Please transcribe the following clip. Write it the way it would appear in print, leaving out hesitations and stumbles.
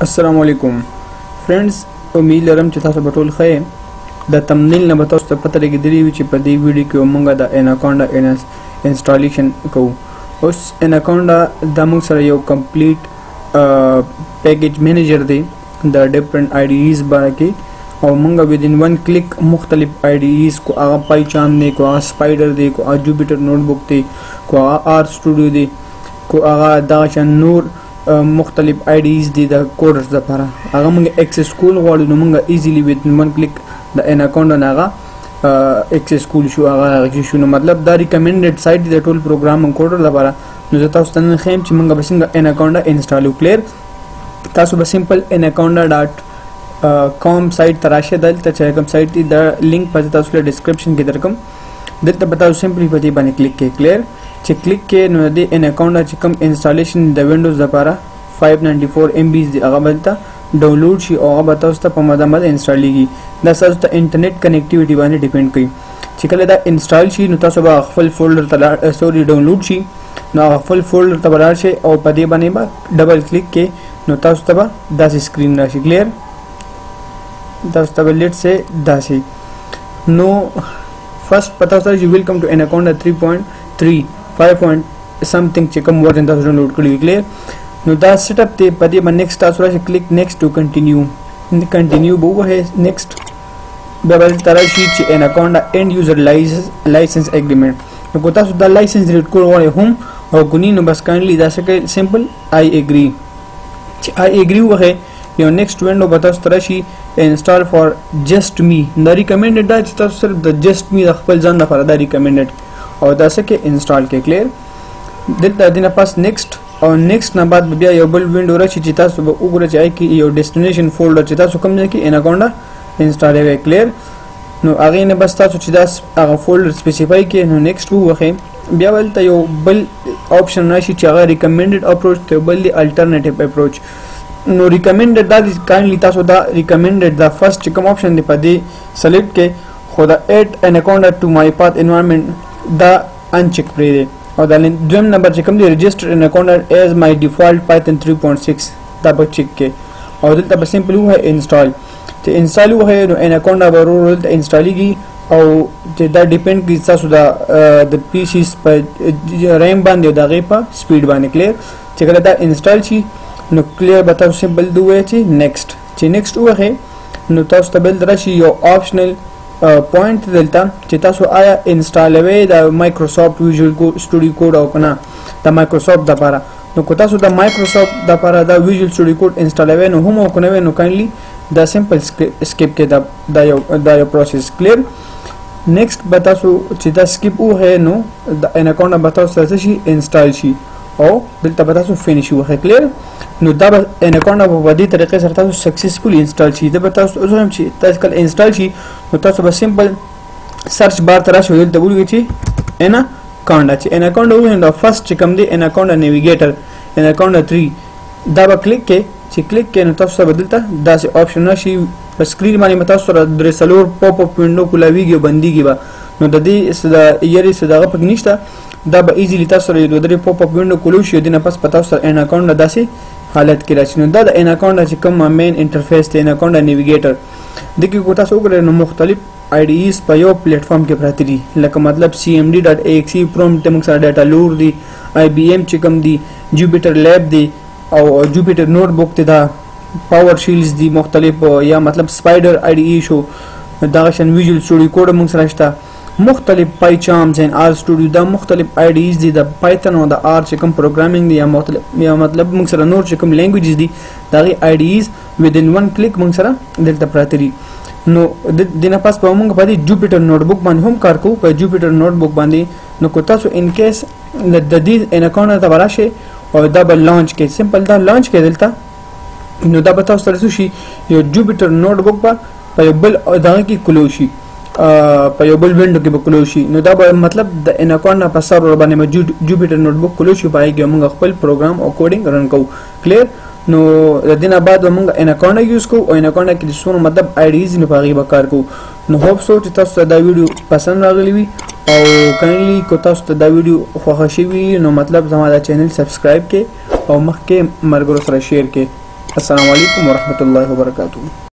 अस्सलाम वालेकुम फ्रेंड्स, उम्मीद लरम چې تاسو به ټول ښه یې. د تمنیل نه به تاسو ته پته لګېدلې وي چې په دې ویډیو کې موږ د اناکونډا انسټالیشن کوو. اوس اناکونډا دا موږ سره یو کمپلیټ پیکیج مینیجر دی د ډیفرنٹ آی ډی ایز باندې کې، او موږ ودین ون کلیک مختلف آی ډی ایز کو هغه پایچام دی، کو هغه سپایډر دی، کو هغه جوپیټر نوٹ بک دی، کو هغه آر سټوډیو دی، کو هغه دا شان نور مختلف آی ډیز دي د کوډرز لپاره. هغه موږ ایکسس کول غواړو، نو موږ ایزیلی وذ ون کلیک د اناکونډا نه هغه ایکسس کول شو، هغه شو. نو مطلب دا ریکمنډډ سایت دی د ټول پروګرامینګ کوډر لپاره. نو زه تاسو ته نن ښیم چې موږ به څنګه اناکونډا انسټال وکړو. تاسو به سمپل anaconda.com سایت ته راشئ. دلته چې کوم سایت دی د لینک په تاسو له ډسکرپشن کې درکم. دلته به تاسو سمپلی په دې باندې کلیک کړئ. کلیر چې کلیک کې نو د اناکونډا چې کوم انسټالیشن د وینډوز لپاره 594 MB دی هغه بلته ډاونلوډ شي او هغه تاسو ته په مدامه انسټالیږي. دا تاسو ته انټرنیټ کنیکټیویټي باندې ډیپند کوي. چې کله دا انسټال شي نو تاسو به خپل فولډر ته ډاونلوډ شي، نو خپل فولډر ته لاړ شئ او په دې باندې به ډبل کلیک کې نو تاسو ته به داسې سکرین راشي. کلیر تاسو ته به لیټ سه داسې نو فرست پتا سره یو ویلکم ټو اناکونډا 3.3 5. something چې کوم ورژن تاسو ډاونلوډ کړی وي. کلیر نو دا سیټ اپ ته په دې باندې نیکسټ تاسو راشي کلیک نیکسټ ټو کنټینیو. کنټینیو به وه نیکسټ به بل تر شي چې اناکونډا اینڈ یوزر لایسنس اګریمنٹ. نو کو تاسو دا لایسنس ریډ کول غواړئ هم او ګونی نو بس کایندلی دا څه سمپل آی اګری چې آی اګری وه یو نیکسټ وینډو به تاسو تر شي انسټال فار جست می. دا ریکمنډډ دا چې تاسو صرف د جست می د خپل ځان لپاره دا ریکمنډډ او دا څه کې انسټال کې. کلیر دلته دینه پاس نیکسټ او نیکسټ نه بعد بیا یو بل وینډو راشي چې تاسو به وګورئ چې کې یو ډیسټینیشن فولډر چې تاسو کوم ځای کې اناکونډا انسټال وی. کلیر نو هغه نه بس تاسو چې دا هغه فولډر سپیسیفای کې نو نیکسټ ووخه بیا ولته یو بل آپشن راشي چې هغه ریکمنډډ اپروچ ته بل دی الټرنیټیو اپروچ. نو ریکمنډډ دا کایندلی تاسو دا ریکمنډډ دا فرست چې کوم آپشن دی په دې سلیکټ کې خو دا ایډ اناکونډا ټو مای پات انوایرنمنت دا انچیک پرې دی. او دا دویم نمبر چې کوم دی رجسټر اناکونډا ایز مای ډیفالت پایتن 3.6 دا به چیک کې او دلته به سمپل وه انسټال. چې انسټال وه نو اناکونډا به ورو دلته انسټالیږي او چې دا ډیپند کوي تاسو دا د پی سی په ریم باندې او دغه په سپیډ باندې. کلیر چې کله دا انسټال شي نو کلیر به تاسو سمپل دوی چې نیکسټ چې نیکسټ وه نو تاسو ته بل راشي یو آپشنل پوینټ دلته چې تاسو آیا انسټالوي د مایکروسافټ ویژوال سټوډیو کوډ او کنه د مایکروسافټ لپاره. نو کو تاسو د مایکروسافټ لپاره د ویژوال سټوډیو کوډ انسټالوي نو هم او کنه نو کایندلی دا سمپل سکیپ کې دا یو پروسس. کلیر نیکسټ به تاسو چې دا سکیپ وه نو د اناکونډا به تاسو سره شي انسټال شي او دلته به تاسو فینیش وه. کلیر نو دا به اناکونډا په دې طریقې سره تاسو سکسسفل انسټال شي. دا به تاسو اوسم چې تاسو کله انسټال شي نو تاسو به سمپل سرچ بار ته راشئ دلته وګورئ چې اناکونډا چې اناکونډا وه دا فرست چې کوم دی اناکونډا نیویګیټر اناکونډا 3 دا به کلیک کې چې کلیک کې نو تاسو به دلته داسې آپشن راشي په سکرین باندې تاسو سره درې څلور پاپ اپ وینډو کولاویږي او بنديږي به. نو د دې صدا یری صدا پک نشته دا به ایزیلی تاسو سره یو درې پاپ اپ وینډو کولو شي دنه پس پتا سره اناکونډا داسې حالت کې راشي. نو دا د اناکونډا چې کوم مین انټرفیس دی اناکونډا نیویګیټر دغه کو تاسو وګورئ نو مختلف آی ډی ایز په یو پلیټ فارم کې پراته دي لکه مطلب cmd.exe پرومپټ موږ سره ډاټا لور دی IBM چې کوم دی جوپیټر لیب دی او جوپیټر نوٹ بک ته دا پاور شیلز دی مختلف یا مطلب سپایډر آی ډی ای شو دا شن ویژوال سټوډیو کوډ موږ سره شته مختلف پایچامز ان آر سټوډیو دا مختلف آی ډی ایز دي د پایتن او د آر چې کوم پروګرامینګ دی یا مطلب موږ سره نور چې کوم لینګویجز دي دا غي آی ډی ایز ودین ون کلیک موږ سره دلته پراته دي. نو دینه پاس په موږ باندې جوپیټر نوٹ بک باندې هم کار کوو په جوپیټر نوٹ بک باندې. نو کو تاسو ان کیس د دې اناکونډا ته ورشئ او دا به لانچ کې سمپل دا لانچ کې دلته نو دا به تاسو سره شي یو جوپیټر نوٹ بک په یو بل دغه کې کلو شي په یو بل وینډو کې به کلو شي. نو دا به مطلب د اناکونډا په سرور باندې موجود جوپیټر نوٹ بک کلو شي پای کې موږ خپل پروګرام او کوډینګ رن کوو. کلیر نو د دینه بعد موږ اناکونډا یوز کوو او اناکونډا کې د سونو مطلب آی ډیز نه پاغي به کار کوو. نو هوپ سو چې تاسو دا ویډیو پسند راغلی وي او کایندلی کو تاسو ته دا ویډیو خوښ شي نو مطلب زموږ د چینل سبسکرایب کې او مخکې مرګرو سره شیر کې. अस्सलामु अलैकुम वरहमतुल्लाहि वबरकातुहू।